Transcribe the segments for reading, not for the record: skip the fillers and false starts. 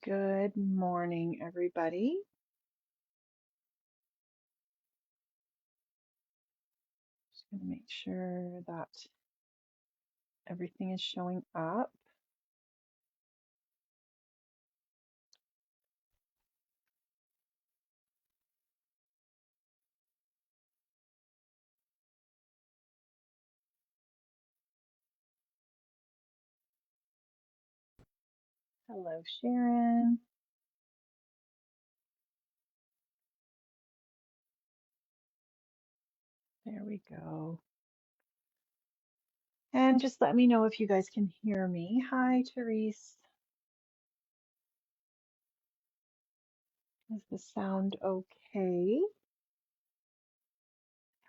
Good morning, everybody. Just going to make sure that everything is showing up. Hello, Sharon. There we go. And just let me know if you guys can hear me. Hi, Therese. Is the sound okay?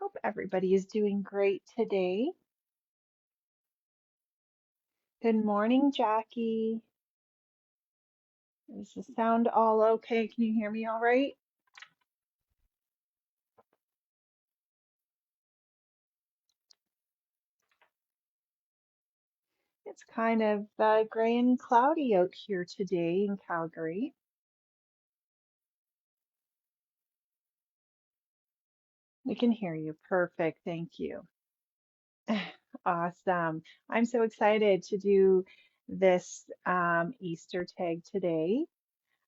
Hope everybody is doing great today. Good morning, Jackie. Is the sound all okay? Can you hear me all right? It's kind of gray and cloudy out here today in Calgary. We can hear you. Perfect. Thank you. Awesome. I'm so excited to do this Easter tag today.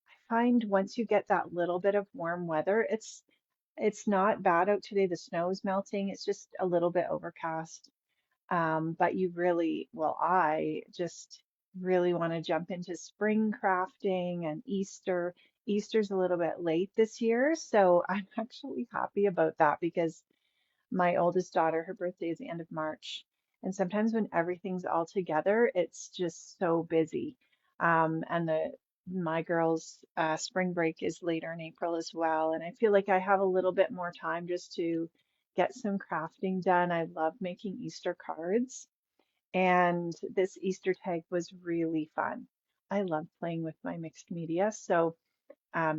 I find once you get that little bit of warm weather, it's not bad out today. The snow is melting. It's just a little bit overcast. But you really, well, I just really want to jump into spring crafting and Easter. Easter's a little bit late this year, so I'm actually happy about that because my oldest daughter, her birthday is the end of March. And sometimes when everything's all together, it's just so busy. And my girls' spring break is later in April as well. And I feel like I have a little bit more time just to get some crafting done. I love making Easter cards. And this Easter tag was really fun. I love playing with my mixed media. So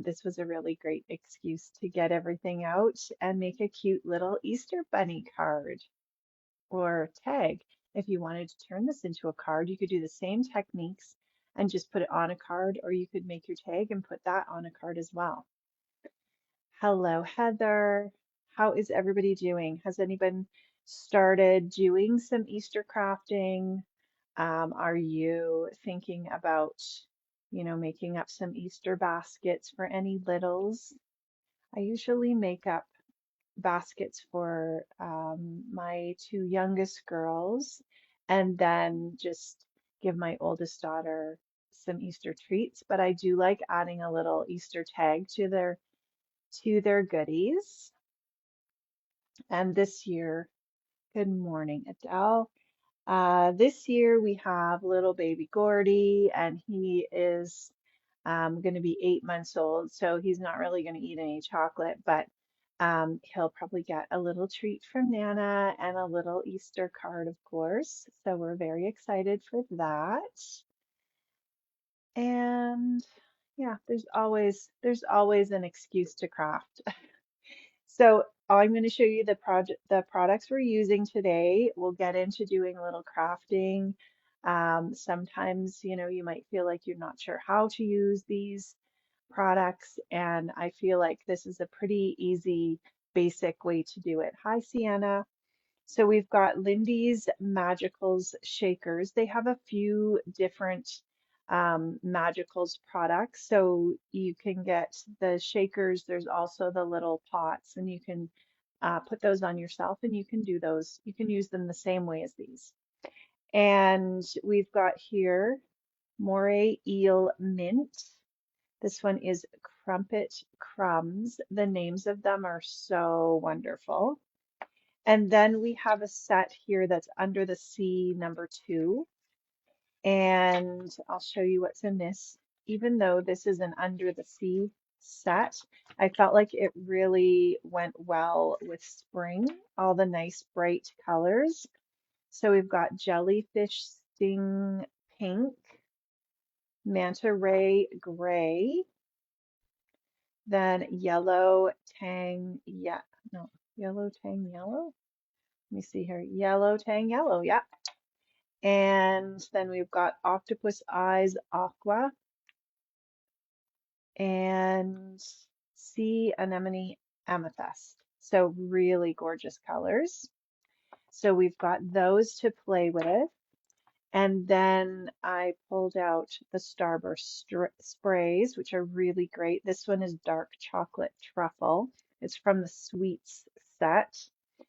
this was a really great excuse to get everything out and make a cute little Easter bunny card or tag. If you wanted to turn this into a card, you could do the same techniques and just put it on a card, or you could make your tag and put that on a card as well. Hello, Heather. How is everybody doing? Has anyone started doing some Easter crafting? Are you thinking about, making up some Easter baskets for any littles? I usually make up baskets for my two youngest girls and then just give my oldest daughter some Easter treats. But I do like adding a little Easter tag to their goodies. And this year, good morning, Adele. This year we have little baby Gordy, and he is going to be 8 months old, so he's not really going to eat any chocolate, but he'll probably get a little treat from Nana and a little Easter card, of course. So we're very excited for that. And yeah, there's always an excuse to craft. So I'm going to show you the products we're using today. We'll get into doing a little crafting. Sometimes, you might feel like you're not sure how to use these products, and I feel like this is a pretty easy, basic way to do it. Hi, Sienna. So we've got Lindy's Magicals shakers. They have a few different Magicals products. So you can get the shakers. There's also the little pots, and you can put those on yourself, and you can do those. You can use them the same way as these. And we've got here Moray Eel Mint. This one is Crumpet Crumbs. The names of them are so wonderful. And then we have a set here that's Under the Sea #2. And I'll show you what's in this. Even though this is an Under the Sea set, I felt like it really went well with spring, all the nice bright colors. So we've got Jellyfish Sting Pink, Manta Ray Gray, then Yellow Tang, yeah, no, Yellow Tang Yellow. Let me see here. Yellow Tang Yellow, yeah. And then we've got Octopus Eyes Aqua. and sea anemone amethyst. So really gorgeous colors. So we've got those to play with. And then I pulled out the Starburst sprays, which are really great. This one is dark chocolate truffle. It's from the sweets set.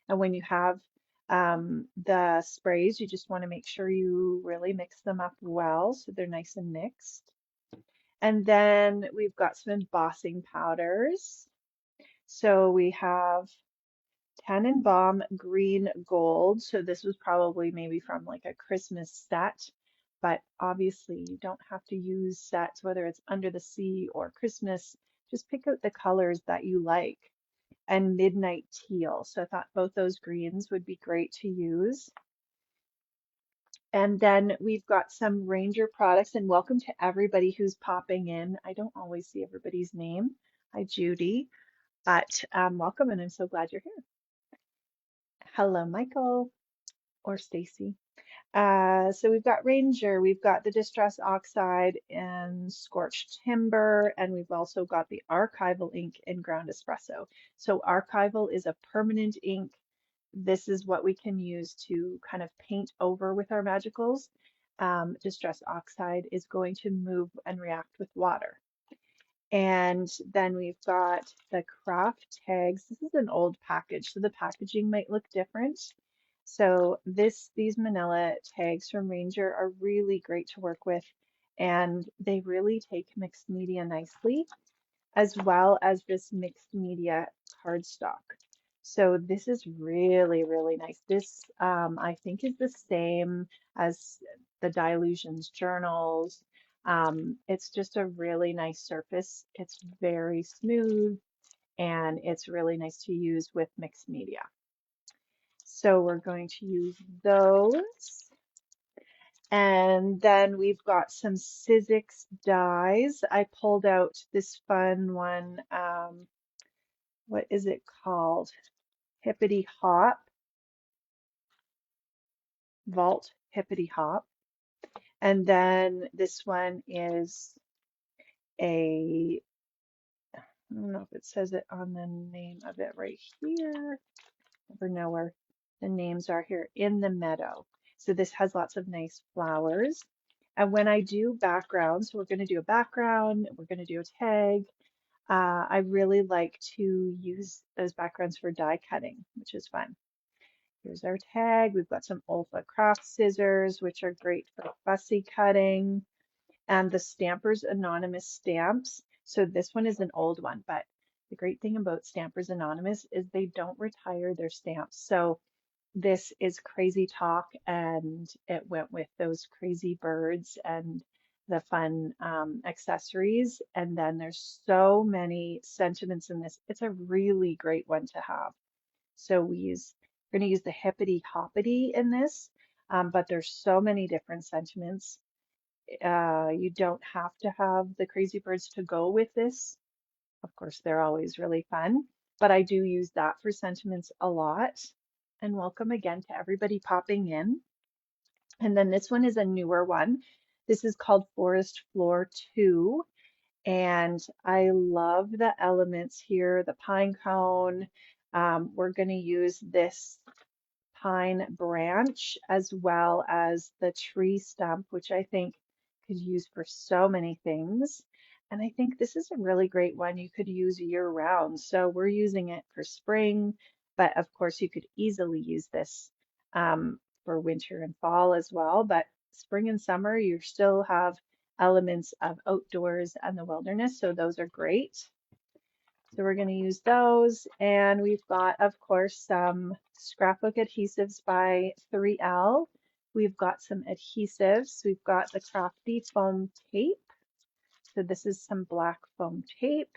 And when you have the sprays, you just want to make sure you really mix them up well so they're nice and mixed. And then we've got some embossing powders. So we have Tannenbaum green gold. So this was probably maybe from like a Christmas set, but obviously you don't have to use sets, whether it's Under the Sea or Christmas. Just pick out the colors that you like. And midnight teal. So I thought both those greens would be great to use. And then we've got some Ranger products, and welcome to everybody who's popping in. I don't always see everybody's name. Hi, Judy, but welcome, and I'm so glad you're here. Hello, Michael or Stacy. So we've got Ranger, we've got the Distress Oxide and Scorched Timber, and we've also got the Archival ink in Ground Espresso. So Archival is a permanent ink. This is what we can use to kind of paint over with our magicals. Distress Oxide is going to move and react with water. And then we've got the craft tags. This is an old package, so the packaging might look different. So these manila tags from Ranger are really great to work with, and they really take mixed media nicely, as well as this mixed media cardstock. So this is really, really nice. This I think is the same as the Dilutions journals. It's just a really nice surface. It's very smooth and it's really nice to use with mixed media. So we're going to use those. And then we've got some Sizzix dies. I pulled out this fun one. What is it called? Hippity Hop. Vault Hippity Hop. And then this one is a, I don't know if it says it on the name of it right here. Never know where the names are here. In the Meadow. So this has lots of nice flowers. And when I do backgrounds, so we're going to do a background, we're going to do a tag. I really like to use those backgrounds for die cutting, which is fun. Here's our tag. We've got some OLFA craft scissors, which are great for fussy cutting, and the Stampers Anonymous stamps. So this one is an old one, but the great thing about Stampers Anonymous is they don't retire their stamps. So this is Crazy Talk, and it went with those crazy birds and the fun accessories. And then there's so many sentiments in this. It's a really great one to have. So we're going to use the hippity hoppity in this, but there's so many different sentiments. You don't have to have the crazy birds to go with this. Of course, they're always really fun, but I do use that for sentiments a lot. And welcome again to everybody popping in. And then this one is a newer one. This is called Forest Floor 2. And I love the elements here, the pine cone. We're going to use this pine branch as well as the tree stump, which I think could use for so many things. And I think this is a really great one you could use year round. So we're using it for spring, but of course you could easily use this for winter and fall as well. But spring and summer, you still have elements of outdoors and the wilderness, so those are great. So we're going to use those. And we've got, of course, some Scrapbook Adhesives by 3L. We've got some adhesives. We've got the Crafty Foam Tape. So this is some black foam tape.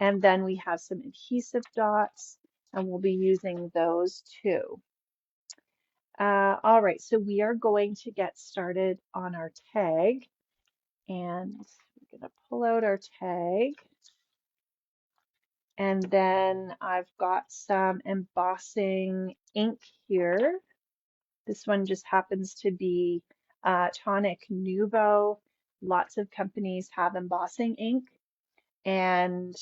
And then we have some adhesive dots, and we'll be using those too. All right, so we are going to get started on our tag. And we're going to pull out our tag. And then I've got some embossing ink here. This one just happens to be Tonic Nuvo. Lots of companies have embossing ink. And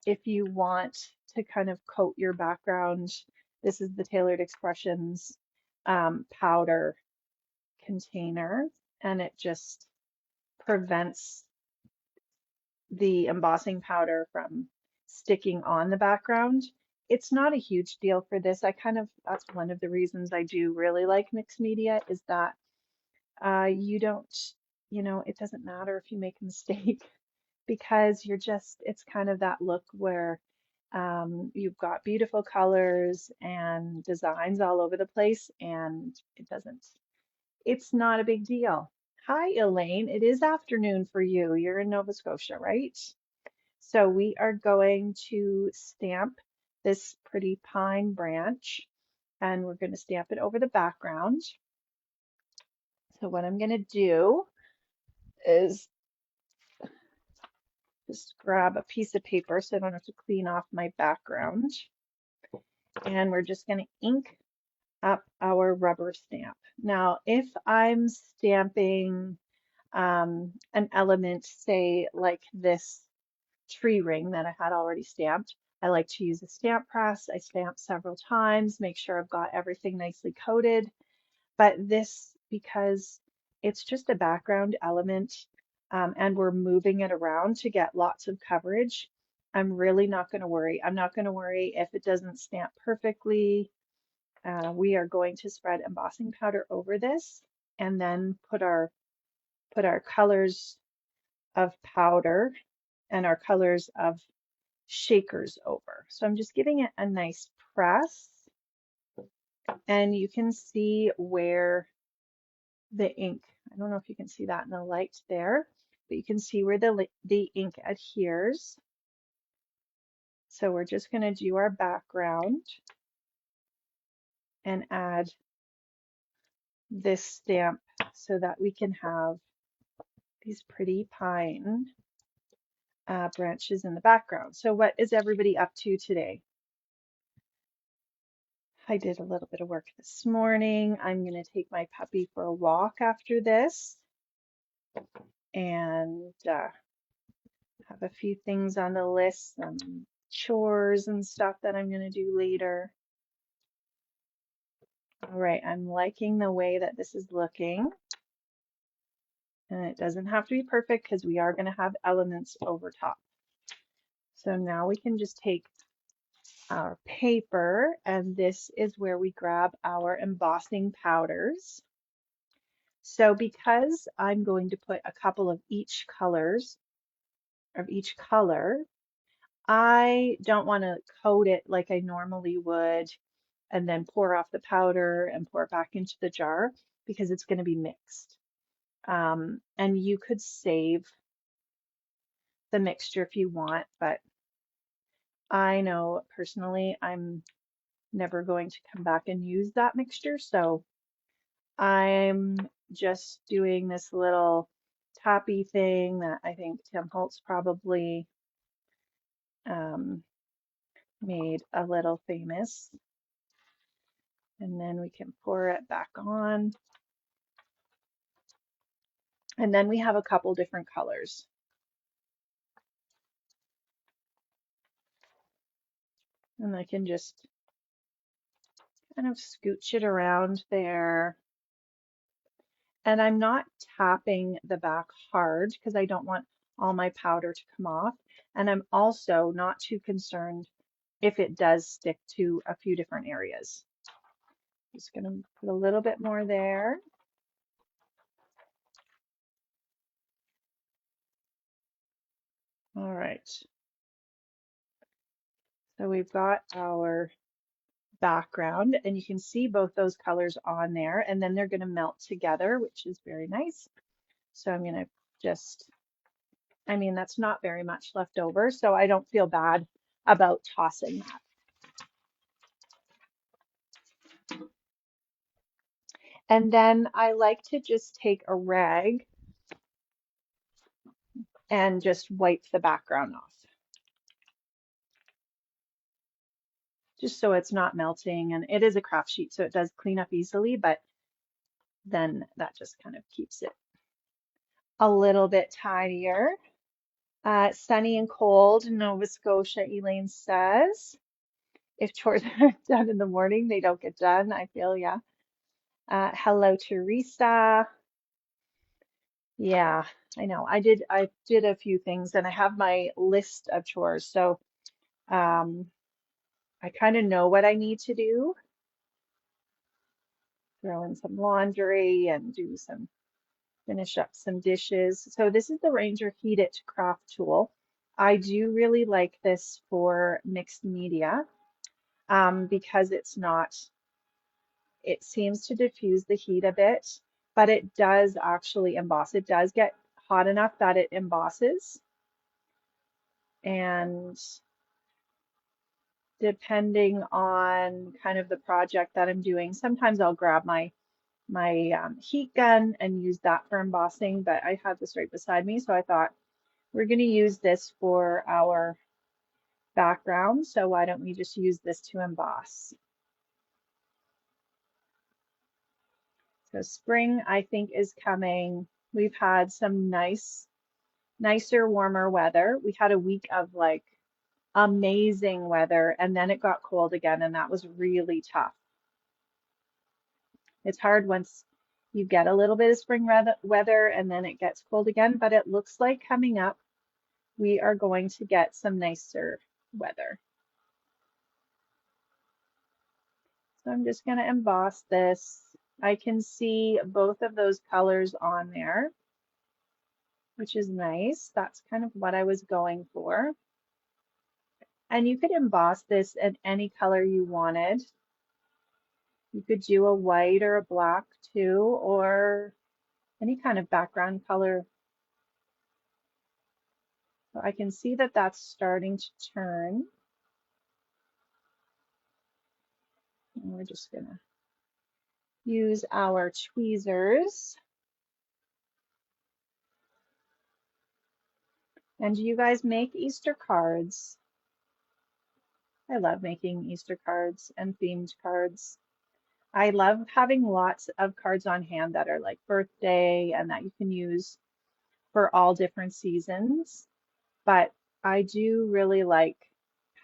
if you want to kind of coat your background, this is the Tailored Expressions powder container, and it just prevents the embossing powder from sticking on the background. It's not a huge deal for this. That's one of the reasons I do really like mixed media is that you don't, it doesn't matter if you make a mistake because it's kind of that look where you've got beautiful colors and designs all over the place, and it's not a big deal. Hi, Elaine. It is afternoon for you. You're in Nova Scotia, right? So we are going to stamp this pretty pine branch, and we're going to stamp it over the background. So what I'm going to do is just grab a piece of paper so I don't have to clean off my background. And we're just going to ink up our rubber stamp. Now, if I'm stamping an element, say like this tree ring that I had already stamped, I like to use a stamp press. I stamp several times, make sure I've got everything nicely coated. But this, because it's just a background element and we're moving it around to get lots of coverage, I'm really not going to worry. I'm not going to worry if it doesn't stamp perfectly. We are going to spread embossing powder over this and then put our colors of powder and our colors of shakers over. So I'm just giving it a nice press, and you can see where the ink, I don't know if you can see that in the light there, but you can see where the ink adheres. So we're just going to do our background and add this stamp so that we can have these pretty pine branches in the background. So what is everybody up to today? I did a little bit of work this morning. I'm going to take my puppy for a walk after this and have a few things on the list, some chores and stuff that I'm going to do later. All right, I'm liking the way that this is looking. And it doesn't have to be perfect because we are going to have elements over top. So now we can just take our paper, and this is where we grab our embossing powders. So because I'm going to put a couple of each color, I don't want to coat it like I normally would and then pour off the powder and pour it back into the jar because it's going to be mixed. And you could save the mixture if you want, but I know personally I'm never going to come back and use that mixture, so I'm just doing this little toppy thing that I think Tim Holtz probably made a little famous. And then we can pour it back on. And then we have a couple different colors. And I can just kind of scooch it around there. And I'm not tapping the back hard because I don't want all my powder to come off. And I'm also not too concerned if it does stick to a few different areas. Just going to put a little bit more there. All right. So we've got our background, and you can see both those colors on there, and then they're going to melt together, which is very nice. So I'm going to just, that's not very much left over, so I don't feel bad about tossing that. And then I like to just take a rag and just wipe the background off, just so it's not melting. And it is a craft sheet, so it does clean up easily, but then that just kind of keeps it a little bit tidier. Sunny and cold in Nova Scotia, Elaine says. If chores are done in the morning, they don't get done. I feel, yeah. Hello, Teresa. Yeah, I know. I did a few things and I have my list of chores. So um, I kind of know what I need to do. Throw in some laundry and finish up some dishes. So this is the Ranger Heat It craft tool. I do really like this for mixed media because it seems to diffuse the heat a bit, but it does actually emboss. It does get hot enough that it embosses. And depending on kind of the project that I'm doing, sometimes I'll grab my heat gun and use that for embossing, but I have this right beside me, so I thought we're going to use this for our background, so why don't we just use this to emboss? So spring, I think, is coming. We've had some nicer, warmer weather. We had a week of like amazing weather, and then it got cold again, and that was really tough. It's hard once you get a little bit of spring weather and then it gets cold again, but it looks like coming up we are going to get some nicer weather. So I'm just going to emboss this. I can see both of those colors on there, which is nice. That's kind of what I was going for. And you could emboss this in any color you wanted. You could do a white or a black too, or any kind of background color. So I can see that that's starting to turn. And we're just gonna use our tweezers. And do you guys make Easter cards? I love making Easter cards and themed cards. I love having lots of cards on hand that are like birthday and that you can use for all different seasons. But I do really like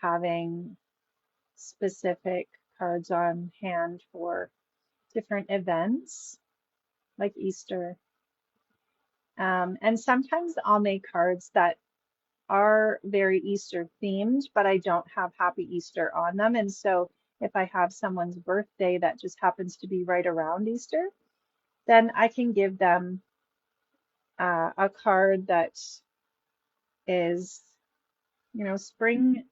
having specific cards on hand for different events like Easter. And sometimes I'll make cards that are very Easter themed, but I don't have Happy Easter on them. And so if I have someone's birthday that just happens to be right around Easter, then I can give them a card that is, spring,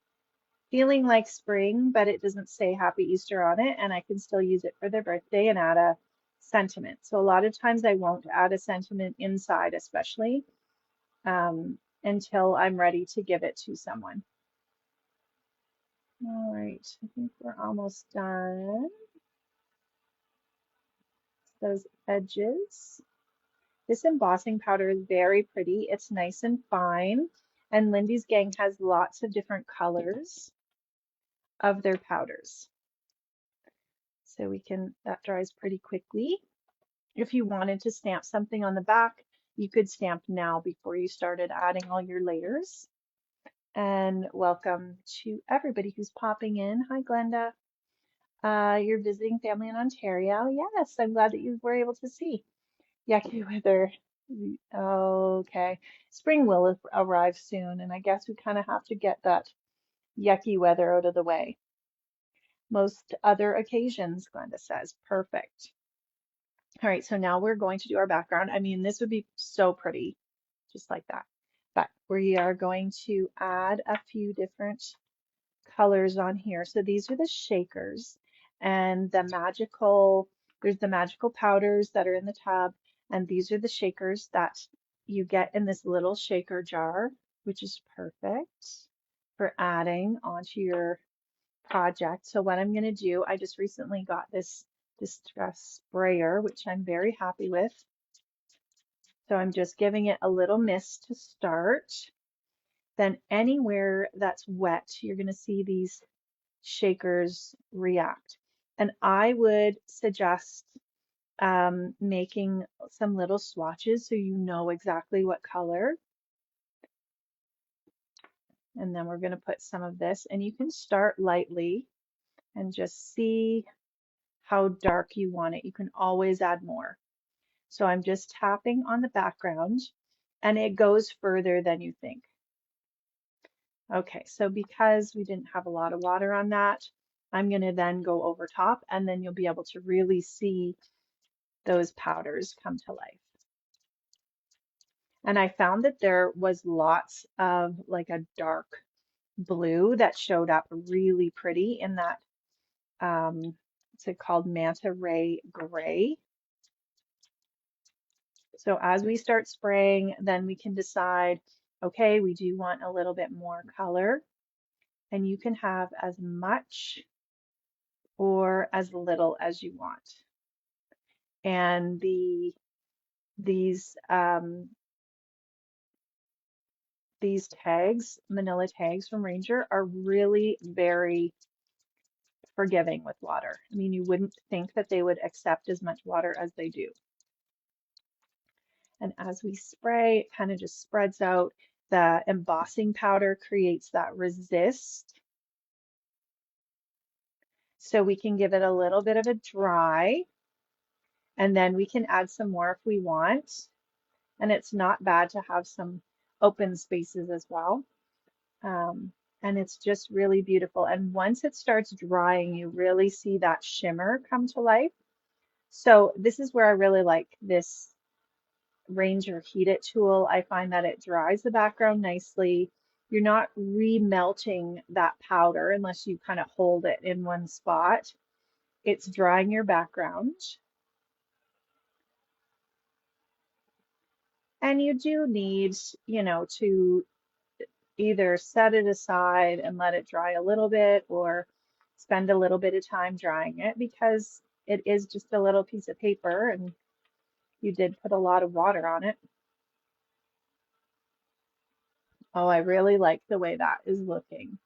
feeling like spring, but it doesn't say Happy Easter on it, and I can still use it for their birthday and add a sentiment. So a lot of times I won't add a sentiment inside, especially until I'm ready to give it to someone. All right, I think we're almost done. Those edges. This embossing powder is very pretty. It's nice and fine. And Lindy's gang has lots of different colors of their powders. So that dries pretty quickly. If you wanted to stamp something on the back, you could stamp now before you started adding all your layers. And welcome to everybody who's popping in. Hi, Glenda. You're visiting family in Ontario. Yes, I'm glad that you were able to see. Yucky weather. Okay. Spring will arrive soon, and I guess we kind of have to get that yucky weather out of the way. Most other occasions, Glenda says. Perfect. All right, so now we're going to do our background. I mean, this would be so pretty, just like that. But we are going to add a few different colors on here. So these are the shakers and there's the magical powders that are in the tub, and these are the shakers that you get in this little shaker jar, which is perfect for adding onto your project. So what I'm going to do, I just recently got this distress sprayer, which I'm very happy with. So I'm just giving it a little mist to start. Then anywhere that's wet, you're going to see these shakers react. And I would suggest making some little swatches so you know exactly what color And then we're going to put some of this, and you can start lightly and just see how dark you want it. You can always add more. So I'm just tapping on the background, and it goes further than you think. Okay, so because we didn't have a lot of water on that, I'm going to then go over top, and then you'll be able to really see those powders come to life. And I found that there was lots of like a dark blue that showed up really pretty in that, what's it called, manta ray gray. So as we start spraying, then we can decide, okay, we do want a little bit more color, and you can have as much or as little as you want. And these tags, manila tags from Ranger, are really very forgiving with water. I mean, you wouldn't think that they would accept as much water as they do. And as we spray, it kind of just spreads out. The embossing powder creates that resist. So we can give it a little bit of a dry, and then we can add some more if we want. And it's not bad to have some open spaces as well. And it's just really beautiful. And once it starts drying, you really see that shimmer come to life. So this is where I really like this Ranger Heat It tool. I find that it dries the background nicely. You're not remelting that powder unless you kind of hold it in one spot. It's drying your background. And you do need, to either set it aside and let it dry a little bit, or spend a little bit of time drying it, because it is just a little piece of paper and you did put a lot of water on it. Oh, I really like the way that is looking.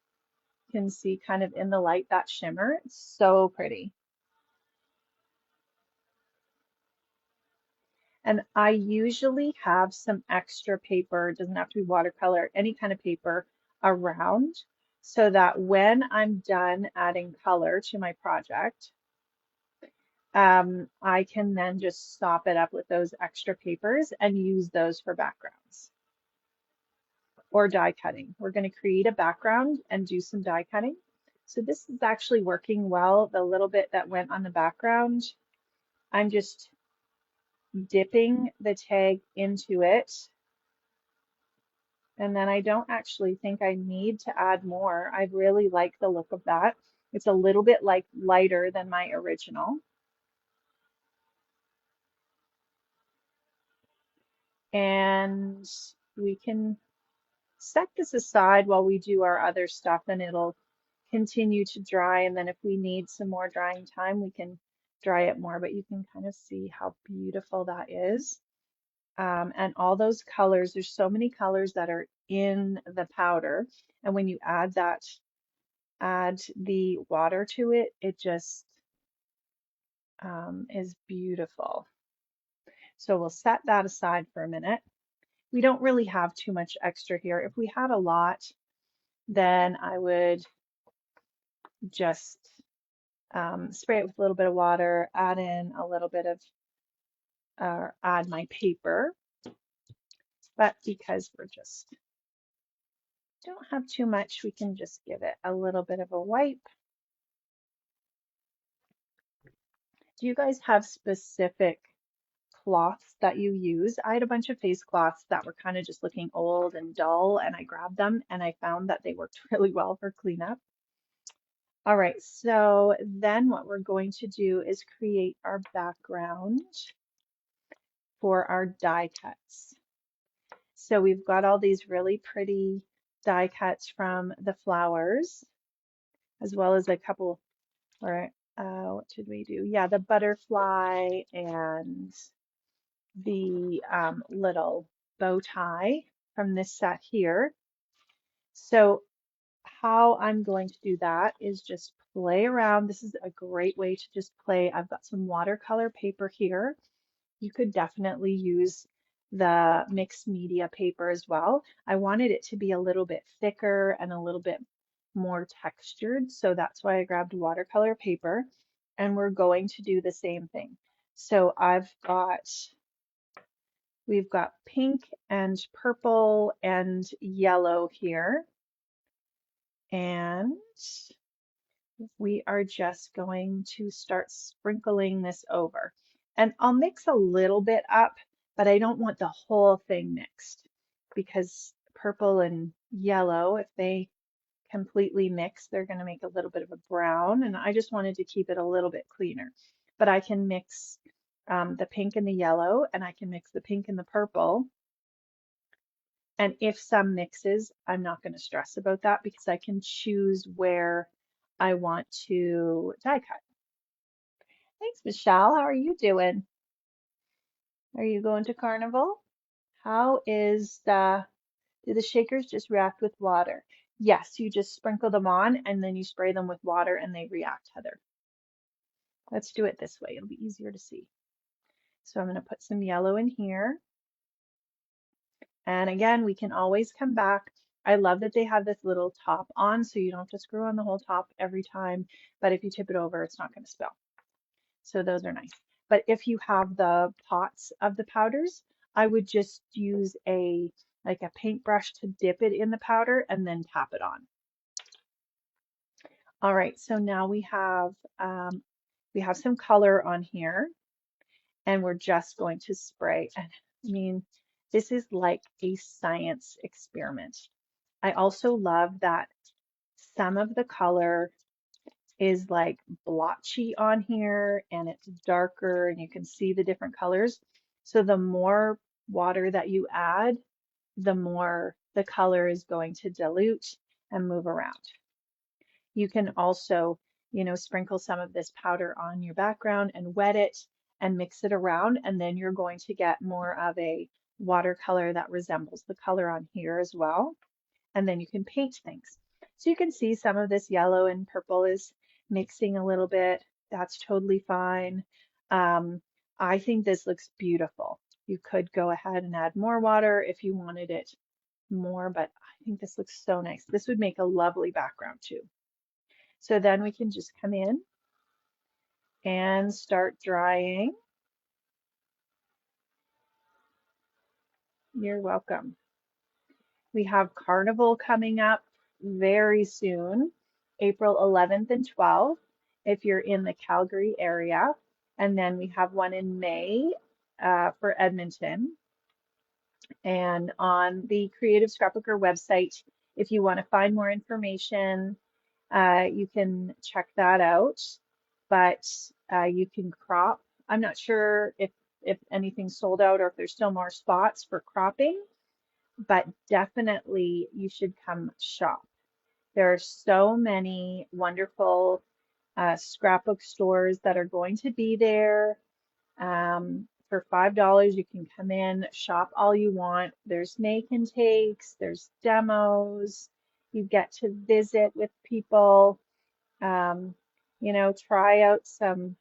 You can see kind of in the light that shimmer. It's so pretty. And I usually have some extra paper, it doesn't have to be watercolor, any kind of paper around, so that when I'm done adding color to my project, I can then just sop it up with those extra papers and use those for backgrounds or die cutting. We're going to create a background and do some die cutting. So this is actually working well. The little bit that went on the background, I'm just dipping the tag into it. And then I don't actually think I need to add more. I really like the look of that. It's a little bit like lighter than my original. And we can set this aside while we do our other stuff, and it'll continue to dry. And then if we need some more drying time, we can dry it more, but you can kind of see how beautiful that is. And all those colors, there's so many colors that are in the powder. And when you add the water to it, it just is beautiful. So we'll set that aside for a minute. We don't really have too much extra here. If we had a lot, then I would just spray it with a little bit of water, add in a little bit of, add my paper. But because we're just don't have too much, we can just give it a little bit of a wipe. Do you guys have specific cloths that you use? I had a bunch of face cloths that were kind of just looking old and dull, and I grabbed them and I found that they worked really well for cleanup. All right, so then what we're going to do is create our background for our die cuts. So we've got all these really pretty die cuts from the flowers, as well as a couple, or what did we do? Yeah, the butterfly and the little bow tie from this set here. So how I'm going to do that is just play around. This is a great way to just play. I've got some watercolor paper here. You could definitely use the mixed media paper as well. I wanted it to be a little bit thicker and a little bit more textured, so that's why I grabbed watercolor paper, and we're going to do the same thing. So we've got pink and purple and yellow here, and we are just going to start sprinkling this over. And I'll mix a little bit up, but I don't want the whole thing mixed because purple and yellow, if they completely mix, they're going to make a little bit of a brown, and I just wanted to keep it a little bit cleaner. But I can mix the pink and the yellow, and I can mix the pink and the purple. And if some mixes, I'm not going to stress about that because I can choose where I want to die cut. Thanks, Michelle. How are you doing? Are you going to Carnival? How is do the shakers just react with water? Yes, you just sprinkle them on and then you spray them with water and they react, Heather. Let's do it this way. It'll be easier to see. So I'm going to put some yellow in here. And again, we can always come back. I love that they have this little top on, so you don't have to screw on the whole top every time. But if you tip it over, it's not going to spill. So those are nice. But if you have the pots of the powders, I would just use like a paintbrush to dip it in the powder and then tap it on. All right, so now we have some color on here, and we're just going to spray. And I mean, this is like a science experiment. I also love that some of the color is like blotchy on here and it's darker and you can see the different colors. So the more water that you add, the more the color is going to dilute and move around. You can also, sprinkle some of this powder on your background and wet it and mix it around, and then you're going to get more of a watercolor that resembles the color on here as well. And then you can paint things. So you can see some of this yellow and purple is mixing a little bit. That's totally fine. I think this looks beautiful. You could go ahead and add more water if you wanted it more, but I think this looks so nice. This would make a lovely background too. So then we can just come in and start drying. You're welcome. We have Carnival coming up very soon, April 11th and 12th, if you're in the Calgary area. And then we have one in May for Edmonton. And on the Creative Scrapbooker website, if you want to find more information, you can check that out. But you can crop. I'm not sure if anything's sold out or if there's still more spots for cropping, but definitely you should come shop. There are so many wonderful scrapbook stores that are going to be there. For $5, you can come in, shop all you want. There's make and takes, there's demos. You get to visit with people, try out some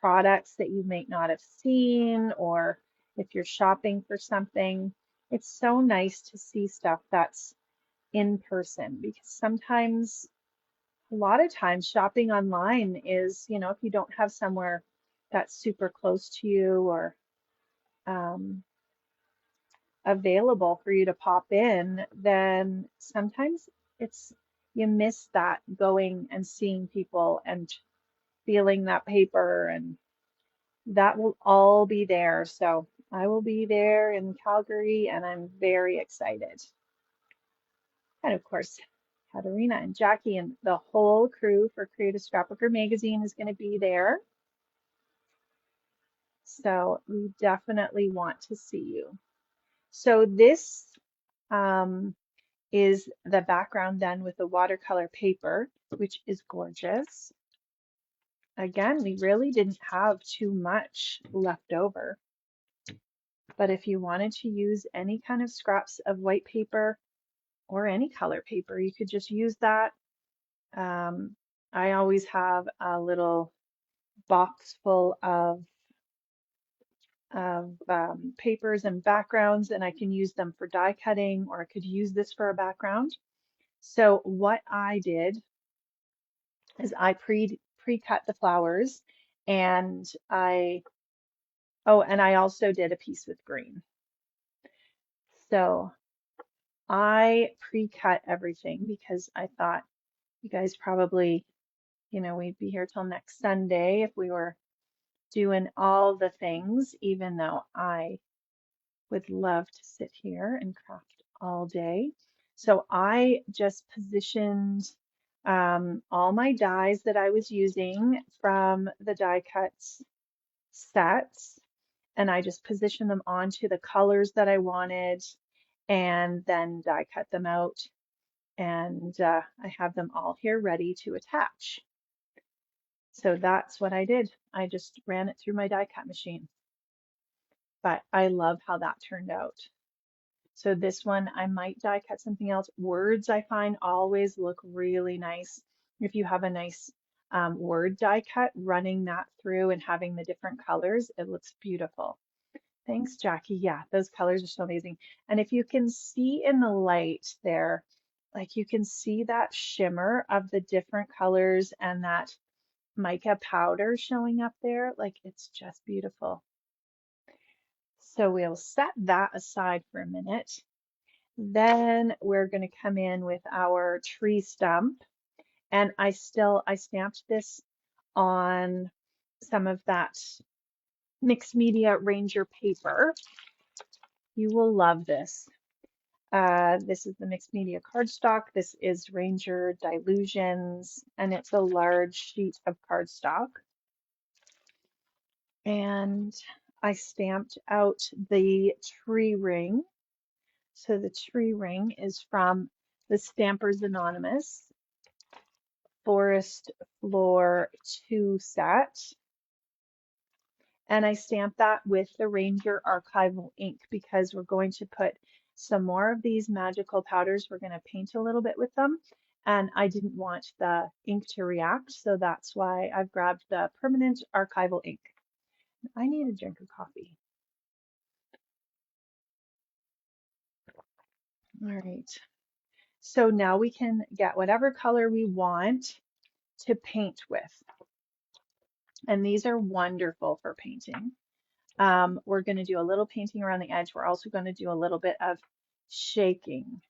products that you may not have seen, or if you're shopping for something. It's so nice to see stuff that's in person because sometimes, a lot of times, shopping online is, if you don't have somewhere that's super close to you or um, available for you to pop in, then sometimes it's you miss that going and seeing people and feeling that paper, and that will all be there. So I will be there in Calgary and I'm very excited. And of course, Katerina and Jackie and the whole crew for Creative Scrapbooker magazine is going to be there. So we definitely want to see you. So this is the background then with the watercolor paper, which is gorgeous. Again, we really didn't have too much left over. But if you wanted to use any kind of scraps of white paper or any color paper, you could just use that. I always have a little box full of papers and backgrounds, and I can use them for die cutting, or I could use this for a background. So what I did is I pre-cut the flowers, and I also did a piece with green. So I pre-cut everything because I thought you guys probably, we'd be here till next Sunday if we were doing all the things, even though I would love to sit here and craft all day. So I just positioned all my dies that I was using from the die cuts sets, and I just positioned them onto the colors that I wanted, and then die cut them out, and I have them all here ready to attach. So that's what I did. I just ran it through my die cut machine, but I love how that turned out. So this one, I might die cut something else. Words I find always look really nice. If you have a nice word die cut, running that through and having the different colors, it looks beautiful. Thanks, Jackie. Yeah, those colors are so amazing. And if you can see in the light there, like you can see that shimmer of the different colors and that mica powder showing up there, like it's just beautiful. So we'll set that aside for a minute. Then we're going to come in with our tree stump, and I stamped this on some of that mixed media Ranger paper. You will love this. This is the mixed media cardstock. This is Ranger Dilutions, and it's a large sheet of cardstock. And I stamped out the tree ring. So the tree ring is from the Stampers Anonymous Forest Floor 2 set. And I stamped that with the Ranger Archival ink because we're going to put some more of these magical powders. We're going to paint a little bit with them. And I didn't want the ink to react, so that's why I've grabbed the permanent archival ink. I need a drink of coffee. All right. So now we can get whatever color we want to paint with. And these are wonderful for painting. We're going to do a little painting around the edge. We're also going to do a little bit of shaking.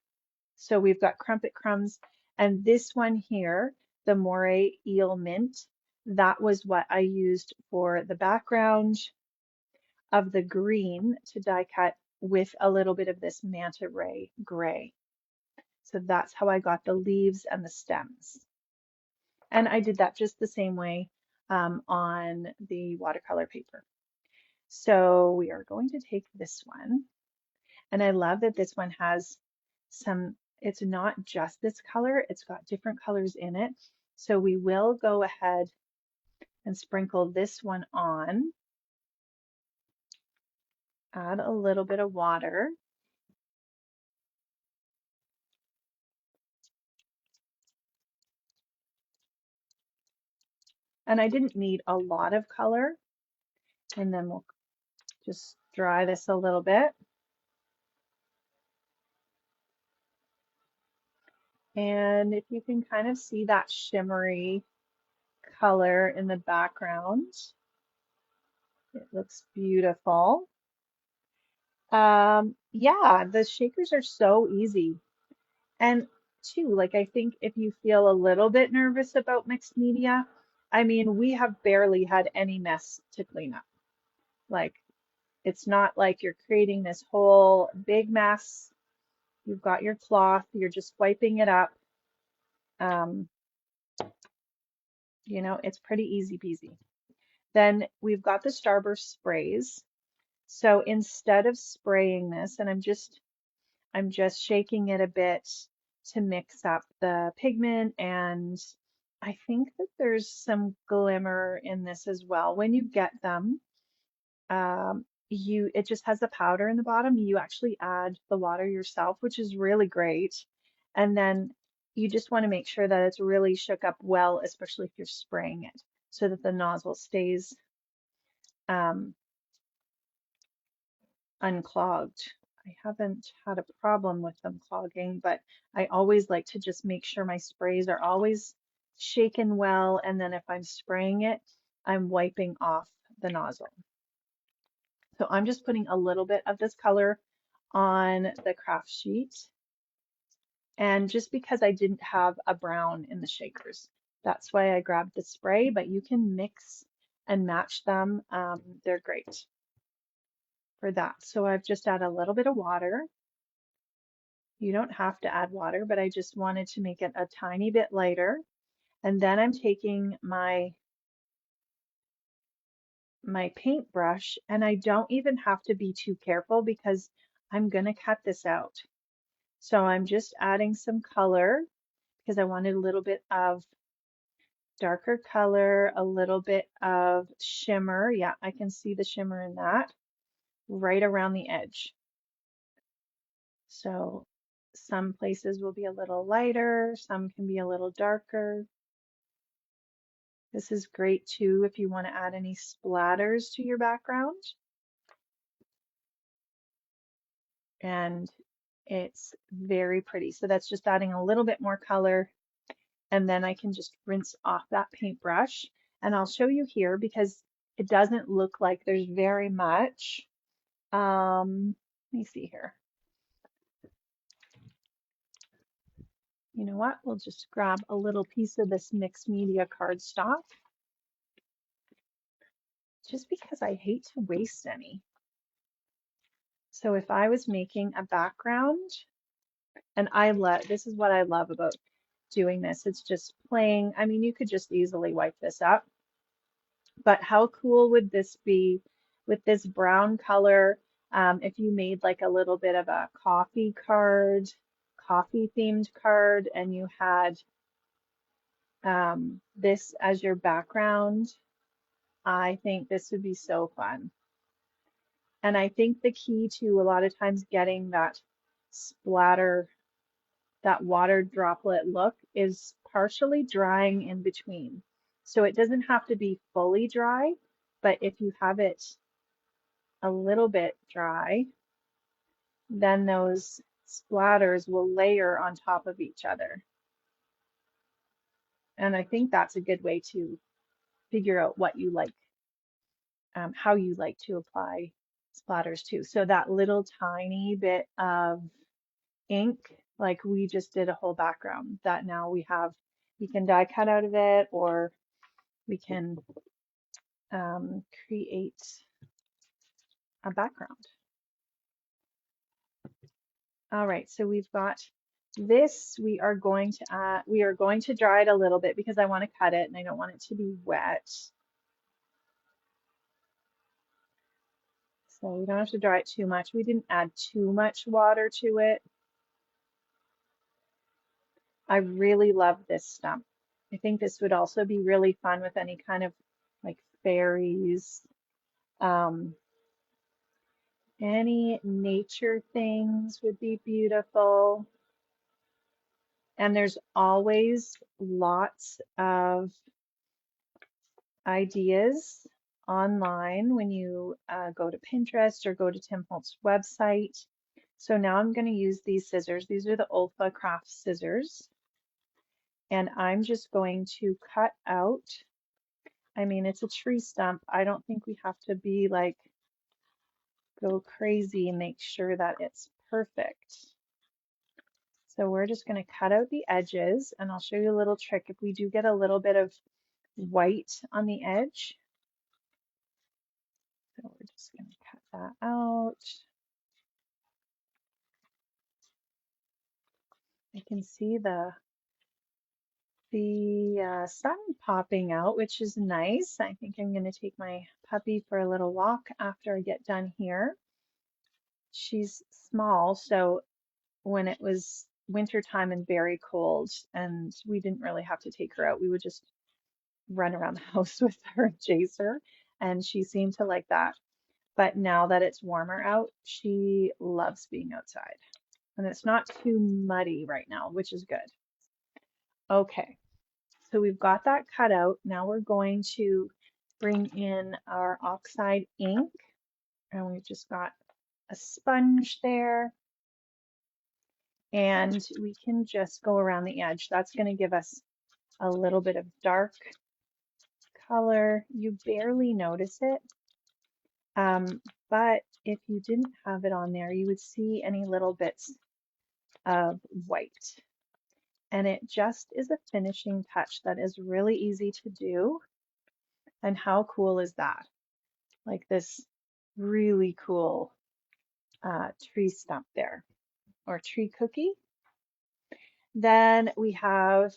So we've got Crumpet Crumbs, and this one here, the Moray Eel Mint, that was what I used for the background of the green to die cut with a little bit of this manta ray gray. So that's how I got the leaves and the stems. And I did that just the same way on the watercolor paper. So we are going to take this one, and I love that this one has it's not just this color, it's got different colors in it. So we will go ahead and sprinkle this one on, add a little bit of water. And I didn't need a lot of color. And then we'll just dry this a little bit. And if you can kind of see that shimmery color in the background, it looks beautiful. Yeah, the shakers are so easy. And too, like I think if you feel a little bit nervous about mixed media, I mean, we have barely had any mess to clean up. Like, it's not like you're creating this whole big mess. You've got your cloth, you're just wiping it up. Um, it's pretty easy peasy. Then we've got the Starburst sprays. So instead of spraying this, and I'm just shaking it a bit to mix up the pigment, and I think that there's some glimmer in this as well. When you get them, it just has the powder in the bottom. You actually add the water yourself, which is really great. And then you just want to make sure that it's really shook up well, especially if you're spraying it, so that the nozzle stays unclogged. I haven't had a problem with them clogging, but I always like to just make sure my sprays are always shaken well, and then if I'm spraying it, I'm wiping off the nozzle. So I'm just putting a little bit of this color on the craft sheet, and just because I didn't have a brown in the shakers, that's why I grabbed the spray, but you can mix and match them. They're great for that. So I've just added a little bit of water. You don't have to add water, but I just wanted to make it a tiny bit lighter. And then I'm taking my paintbrush, and I don't even have to be too careful because I'm gonna cut this out. So I'm just adding some color because I wanted a little bit of darker color, a little bit of shimmer. Yeah, I can see the shimmer in that right around the edge. So some places will be a little lighter, some can be a little darker. This is great too if you want to add any splatters to your background. And it's very pretty. So that's just adding a little bit more color, and then I can just rinse off that paintbrush. And I'll show you here because it doesn't look like there's very much. Let me see here. You know what? We'll just grab a little piece of this mixed media cardstock just because I hate to waste any. So if I was making a background, and this is what I love about doing this. It's just playing. I mean, you could just easily wipe this up, but how cool would this be with this brown color? If you made like a little bit of a coffee card, coffee themed card, and you had this as your background, I think this would be so fun. And I think the key to a lot of times getting that splatter, that water droplet look is partially drying in between. So it doesn't have to be fully dry, but if you have it a little bit dry, then those splatters will layer on top of each other. And I think that's a good way to figure out what you like, how you like to apply splatters too. So that little tiny bit of ink, like we just did a whole background that now we can die cut out of it, or we can create a background. All right, so we've got this. We are going to dry it a little bit because I want to cut it and I don't want it to be wet. So we don't have to dry it too much. We didn't add too much water to it. I really love this stump. I think this would also be really fun with any kind of like fairies, any nature things would be beautiful. And there's always lots of ideas online when you go to Pinterest or go to Tim Holtz' website. So now I'm going to use these scissors. These are the OLFA craft scissors. And I'm just going to cut out, I mean, it's a tree stump. I don't think we have to be like, go crazy and make sure that it's perfect. So we're just going to cut out the edges, and I'll show you a little trick. If we do get a little bit of white on the edge, so we're just going to cut that out. I can see the sun popping out, which is nice. I think I'm going to take my puppy for a little walk after I get done here. She's small, so when it was winter time and very cold and we didn't really have to take her out, we would just run around the house with her and chase her, and she seemed to like that. But now that it's warmer out, she loves being outside. And it's not too muddy right now, which is good. Okay, so we've got that cut out. Now we're going to bring in our oxide ink, and we've just got a sponge there, and we can just go around the edge. That's going to give us a little bit of dark color. You barely notice it, but if you didn't have it on there, you would see any little bits of white. And it just is a finishing touch that is really easy to do. And how cool is that? Like this really cool tree stump there, or tree cookie. Then we have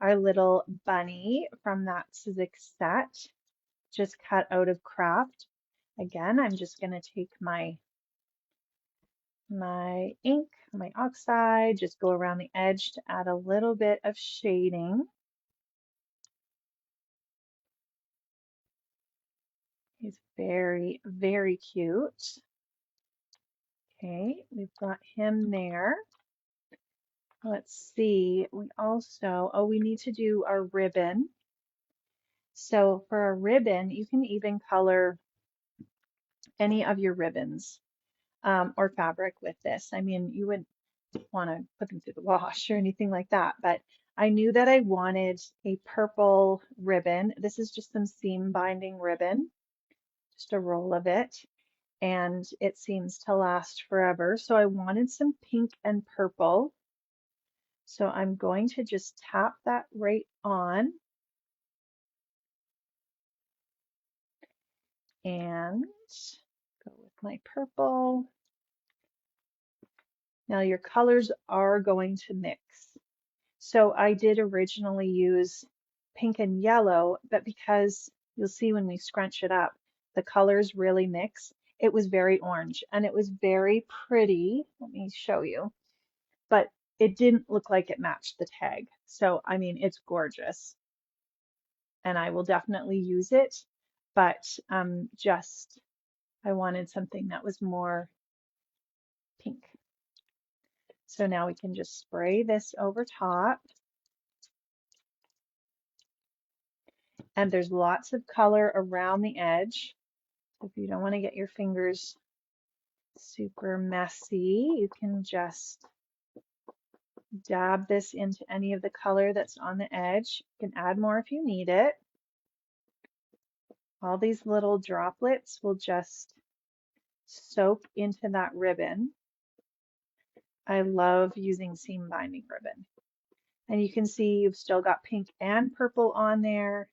our little bunny from that Sizzix set, just cut out of craft. Again, I'm just going to take my ink, my oxide, just go around the edge to add a little bit of shading. He's very, very cute. Okay, we've got him there. Let's see, we also, oh, we need to do our ribbon. So for a ribbon, you can even color any of your ribbons or fabric with this. I mean, you wouldn't want to put them through the wash or anything like that, but I knew that I wanted a purple ribbon. This is just some seam binding ribbon, just a roll of it, and it seems to last forever. So I wanted some pink and purple. So I'm going to just tap that right on and go with my purple. Now your colors are going to mix. So I did originally use pink and yellow, but because you'll see when we scrunch it up, the colors really mix. It was very orange and it was very pretty. Let me show you. But it didn't look like it matched the tag. So, I mean, it's gorgeous. And I will definitely use it, but just I wanted something that was more pink. So now we can just spray this over top. And there's lots of color around the edge. If you don't want to get your fingers super messy, you can just dab this into any of the color that's on the edge. You can add more if you need it. All these little droplets will just soak into that ribbon. I love using seam binding ribbon. And you can see you've still got pink and purple on there.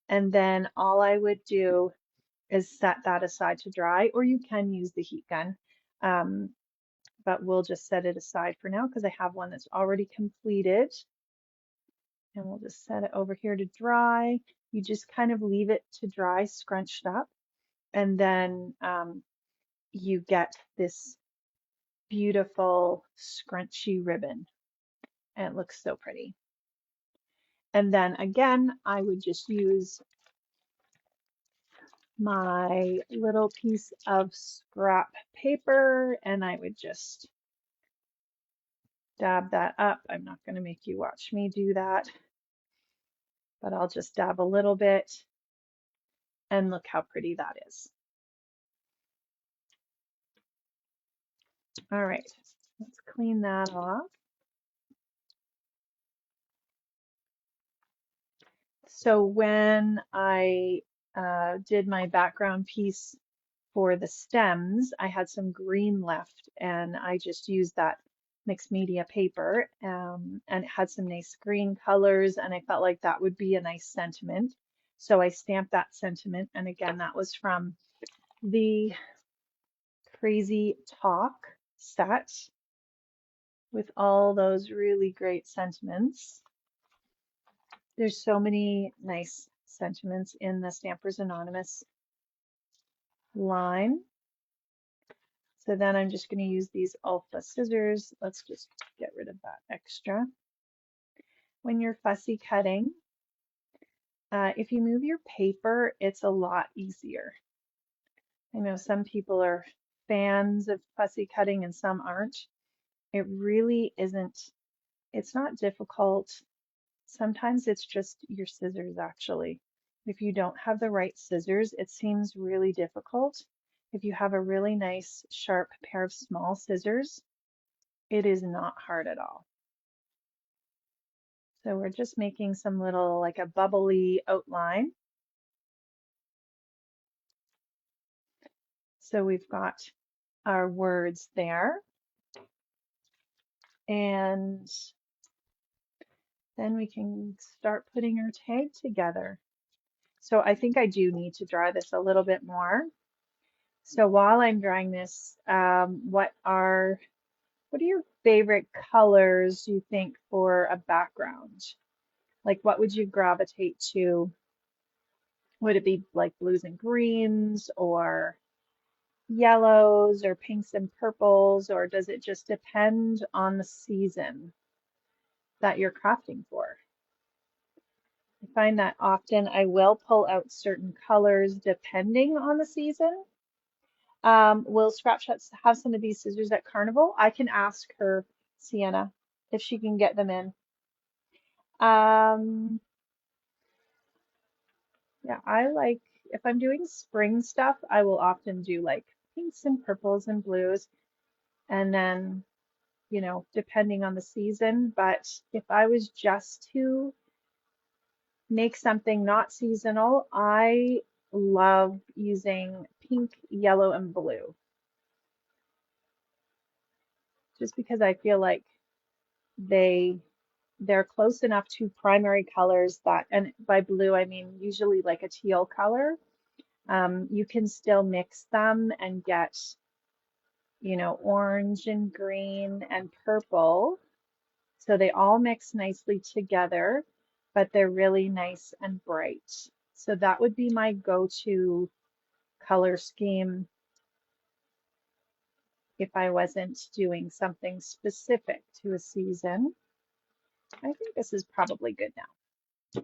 And then all I would do is set that aside to dry, or you can use the heat gun. But we'll just set it aside for now because I have one that's already completed. And we'll just set it over here to dry. You just kind of leave it to dry, scrunched up, and then you get this beautiful scrunchy ribbon. And it looks so pretty. And then again, I would just use my little piece of scrap paper and I would just dab that up. I'm not going to make you watch me do that, but I'll just dab a little bit and look how pretty that is. All right, let's clean that off. So when I did my background piece for the stems, I had some green left and I just used that mixed media paper and it had some nice green colors and I felt like that would be a nice sentiment. So I stamped that sentiment, and again, that was from the Crazy Talk set with all those really great sentiments. There's so many nice sentiments in the Stampers Anonymous line. So then I'm just going to use these OLFA scissors. Let's just get rid of that extra. When you're fussy cutting, if you move your paper, it's a lot easier. I know some people are fans of fussy cutting and some aren't. It really isn't, it's not difficult. Sometimes it's just your scissors actually. If you don't have the right scissors, it seems really difficult If you have a really nice sharp pair of small scissors, it is not hard at all. So we're just making some little, like a bubbly outline. So we've got our words there. And then we can start putting our tag together. So I think I do need to dry this a little bit more. So while I'm drying this, what are your favorite colors you think for a background? Like what would you gravitate to? Would it be like blues and greens or yellows or pinks and purples, or does it just depend on the season that you're crafting for? I find that often I will pull out certain colors depending on the season. Will Scrapshots have some of these scissors at Carnival? I can ask her, Sienna, if she can get them in. Yeah, I like, if I'm doing spring stuff, I will often do like pinks and purples and blues. And then, you know, depending on the season. But if I was just to make something not seasonal, I love using pink, yellow, and blue. Just because I feel like they're close enough to primary colors that, and by blue I mean usually like a teal color. You can still mix them and get, you know, orange and green and purple. So they all mix nicely together, but they're really nice and bright. So that would be my go-to color scheme if I wasn't doing something specific to a season. I think this is probably good now.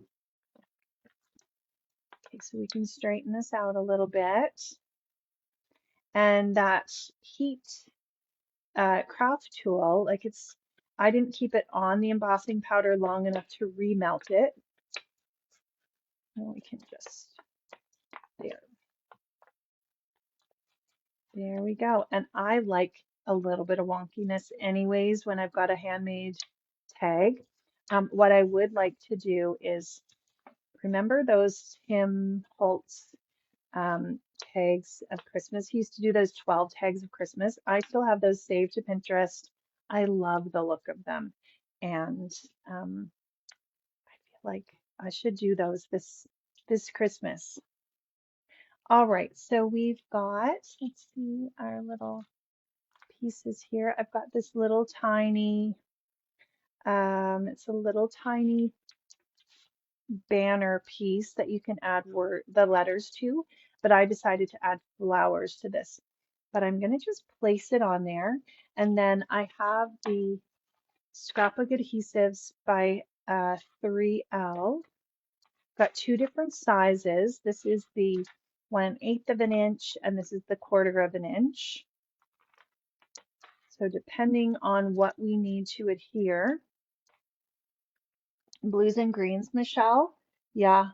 Okay, so we can straighten this out a little bit. And that heat craft tool, like I didn't keep it on the embossing powder long enough to remelt it. And we can just, there we go. And I like a little bit of wonkiness anyways when I've got a handmade tag. What I would like to do is, remember those Tim Holtz tags of Christmas? He used to do those 12 tags of Christmas. I still have those saved to Pinterest. I love the look of them. And I feel like I should do those this Christmas. All right, so we've got, let's see, our little pieces here. I've got this little tiny, it's a little tiny banner piece that you can add the letters to, but I decided to add flowers to this. But I'm going to just place it on there. And then I have the Scrapbook Adhesives by 3L. Got two different sizes. This is the 1/8 of an inch, and this is the 1/4 of an inch. So depending on what we need to adhere, blues and greens, Michelle. Yeah.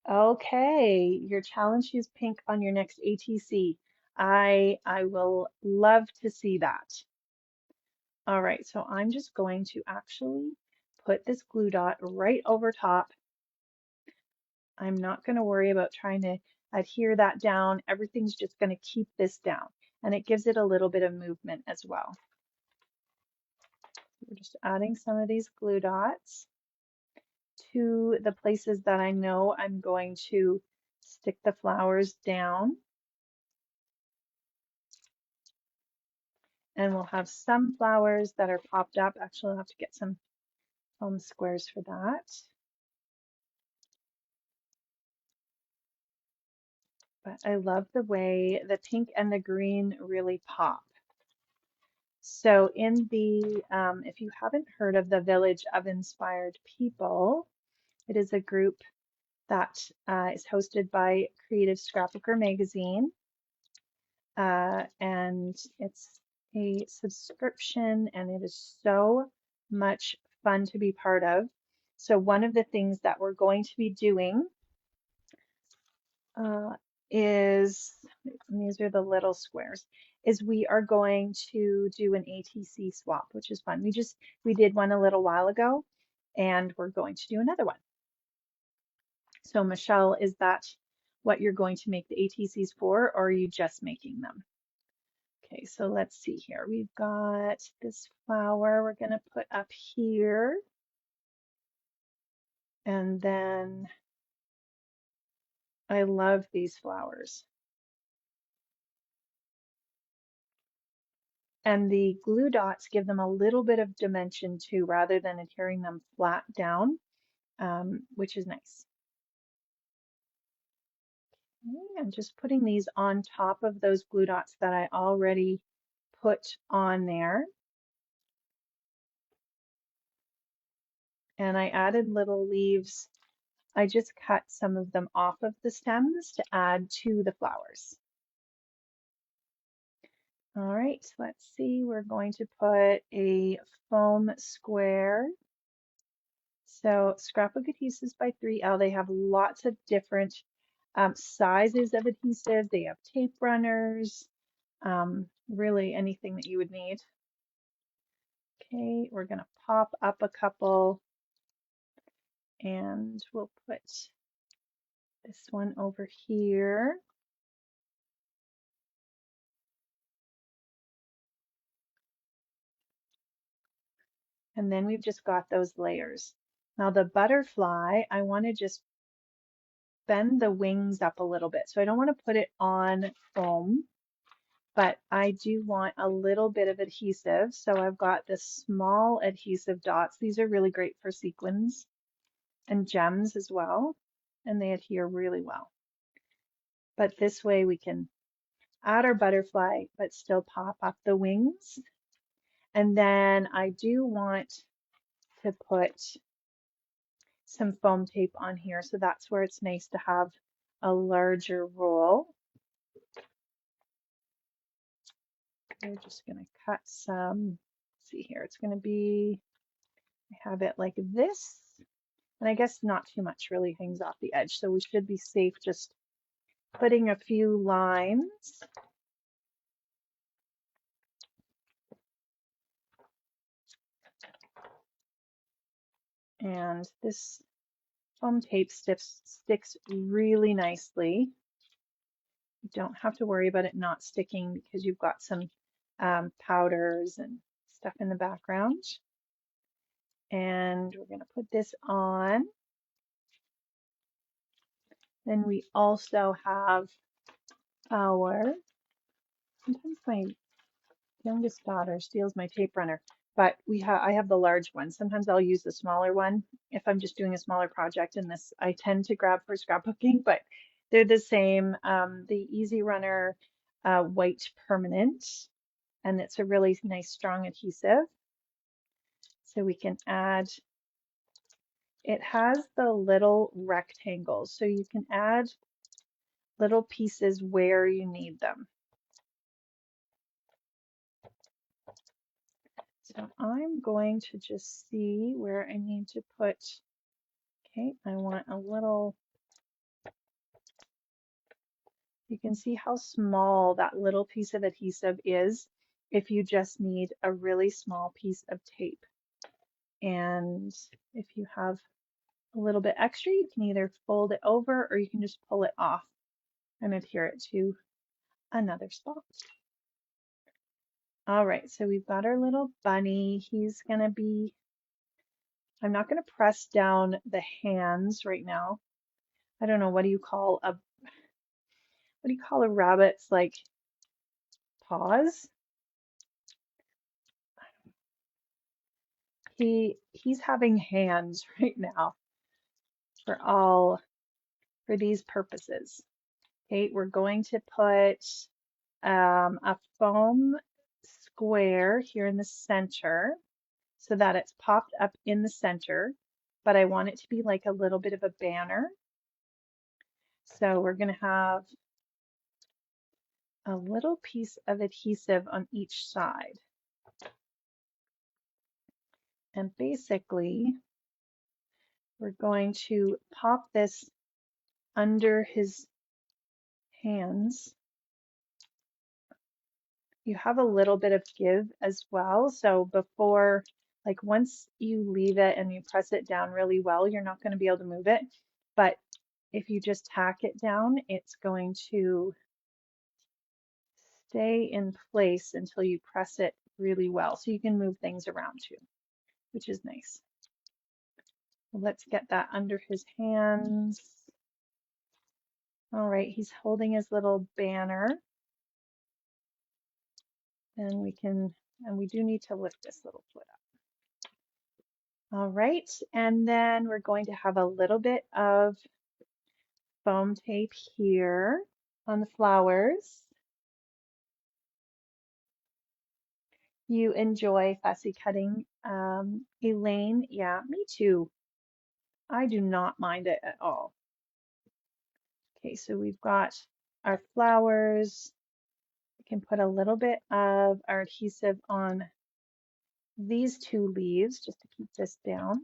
Okay, your challenge is pink on your next ATC. I will love to see that. All right, so I'm just going to actually put this glue dot right over top. I'm not going to worry about trying to adhere that down. Everything's just going to keep this down, and it gives it a little bit of movement as well. We're just adding some of these glue dots to the places that I know I'm going to stick the flowers down. And we'll have some flowers that are popped up. Actually, I'll have to get some foam squares for that. But I love the way the pink and the green really pop. So in the, if you haven't heard of the Village of Inspired People, it is a group that is hosted by Creative Scrapbooker magazine. And it's a subscription, and it is so much fun to be part of. So one of the things that we're going to be doing is, and these are the little squares, is we are going to do an ATC swap, which is fun. We did one a little while ago, and we're going to do another one. So Michelle, is that what you're going to make the ATCs for, or are you just making them? Okay, so let's see here. We've got this flower we're going to put up here. And then I love these flowers. And the glue dots give them a little bit of dimension too, rather than adhering them flat down, which is nice. Okay, I'm just putting these on top of those glue dots that I already put on there. And I added little leaves. I just cut some of them off of the stems to add to the flowers. All right, let's see. We're going to put a foam square. So Scrapbook Adhesives by 3L, they have lots of different sizes of adhesive. They have tape runners, really anything that you would need. Okay, we're going to pop up a couple, and we'll put this one over here. And then we've just got those layers. Now the butterfly, I want to just bend the wings up a little bit. So I don't want to put it on foam, but I do want a little bit of adhesive. So I've got the small adhesive dots. These are really great for sequins and gems as well, and they adhere really well. But this way we can add our butterfly, but still pop up the wings. And then I do want to put some foam tape on here. So that's where it's nice to have a larger roll. We're just going to cut some, let's see here, it's going to be, I have it like this, and I guess not too much really hangs off the edge, so we should be safe just putting a few lines. And this foam tape sticks really nicely. You don't have to worry about it not sticking because you've got some powders and stuff in the background. And we're going to put this on. Then we also have our, sometimes my youngest daughter steals my tape runner, but I have the large one. Sometimes I'll use the smaller one if I'm just doing a smaller project, and this I tend to grab for scrapbooking, but they're the same. The Easy Runner white permanent, and it's a really nice strong adhesive. So we can add, it has the little rectangles, so you can add little pieces where you need them. So I'm going to just see where I need to put, okay, I want a little, you can see how small that little piece of adhesive is if you just need a really small piece of tape. And if you have a little bit extra, you can either fold it over or you can just pull it off and adhere it to another spot. All right, so we've got our little bunny. He's gonna be, I'm not gonna press down the hands right now. I don't know, what do you call a rabbit's like paws? He's having hands right now for these purposes. Okay, we're going to put a foam square here in the center so that it's popped up in the center, but I want it to be like a little bit of a banner. So we're going to have a little piece of adhesive on each side. And basically, we're going to pop this under his hands, you have a little bit of give as well. So before, like once you leave it and you press it down really well, you're not going to be able to move it. But if you just tack it down, it's going to stay in place until you press it really well. So you can move things around too, which is nice. Let's get that under his hands. All right, he's holding his little banner. And we do need to lift this little foot up. All right, and then we're going to have a little bit of foam tape here on the flowers. You enjoy fussy cutting, Elaine? Yeah, me too. I do not mind it at all. Okay, so we've got our flowers. We can put a little bit of our adhesive on these two leaves just to keep this down.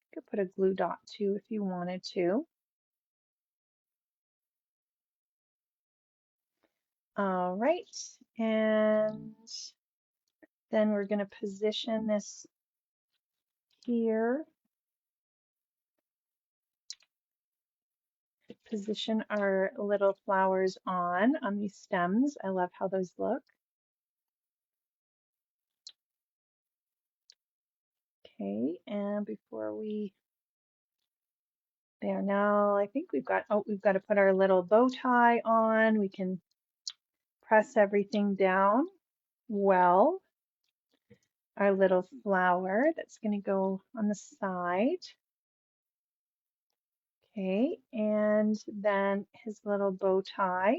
You could put a glue dot too if you wanted to. All right, and then we're going to position this here. Position our little flowers on these stems. I love how those look. Okay, and before we, there now, I think we've got to put our little bow tie on. We can press everything down well. Our little flower that's going to go on the side. Okay, and then his little bow tie.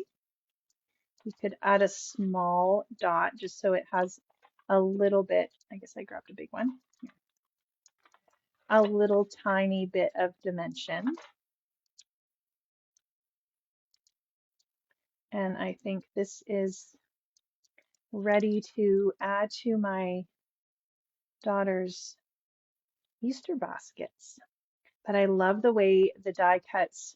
We could add a small dot just so it has a little bit, I guess I grabbed a big one, a little tiny bit of dimension. And I think this is ready to add to my daughter's Easter baskets. But I love the way the die cuts,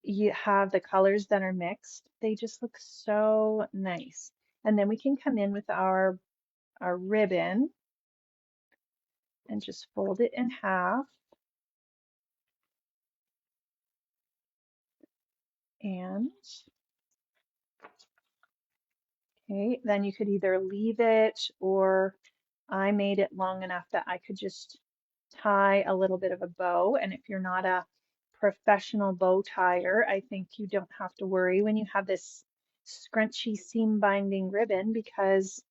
you have the colors that are mixed. They just look so nice. And then we can come in with our ribbon and just fold it in half. And okay, then you could either leave it, or I made it long enough that I could just tie a little bit of a bow. And if you're not a professional bow tire, I think you don't have to worry when you have this scrunchy seam binding ribbon, because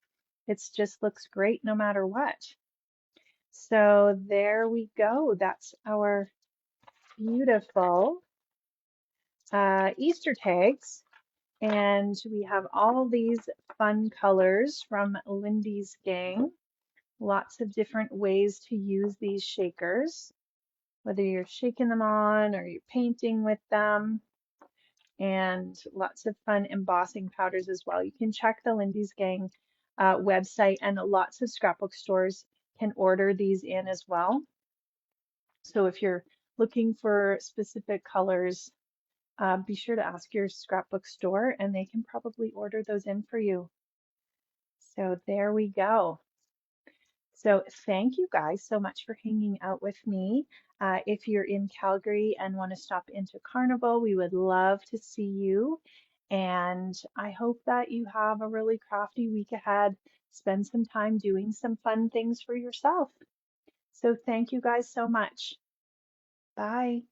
it just looks great no matter what. So there we go. That's our beautiful Easter tags. And we have all these fun colors from Lindy's gang. Lots of different ways to use these shakers, whether you're shaking them on or you're painting with them, and lots of fun embossing powders as well. You can check the Lindy's gang website, and lots of scrapbook stores can order these in as well. So if you're looking for specific colors, be sure to ask your scrapbook store and they can probably order those in for you. So there we go. So thank you guys so much for hanging out with me. If you're in Calgary and want to stop into Carnival, we would love to see you. And I hope that you have a really crafty week ahead. Spend some time doing some fun things for yourself. So thank you guys so much. Bye.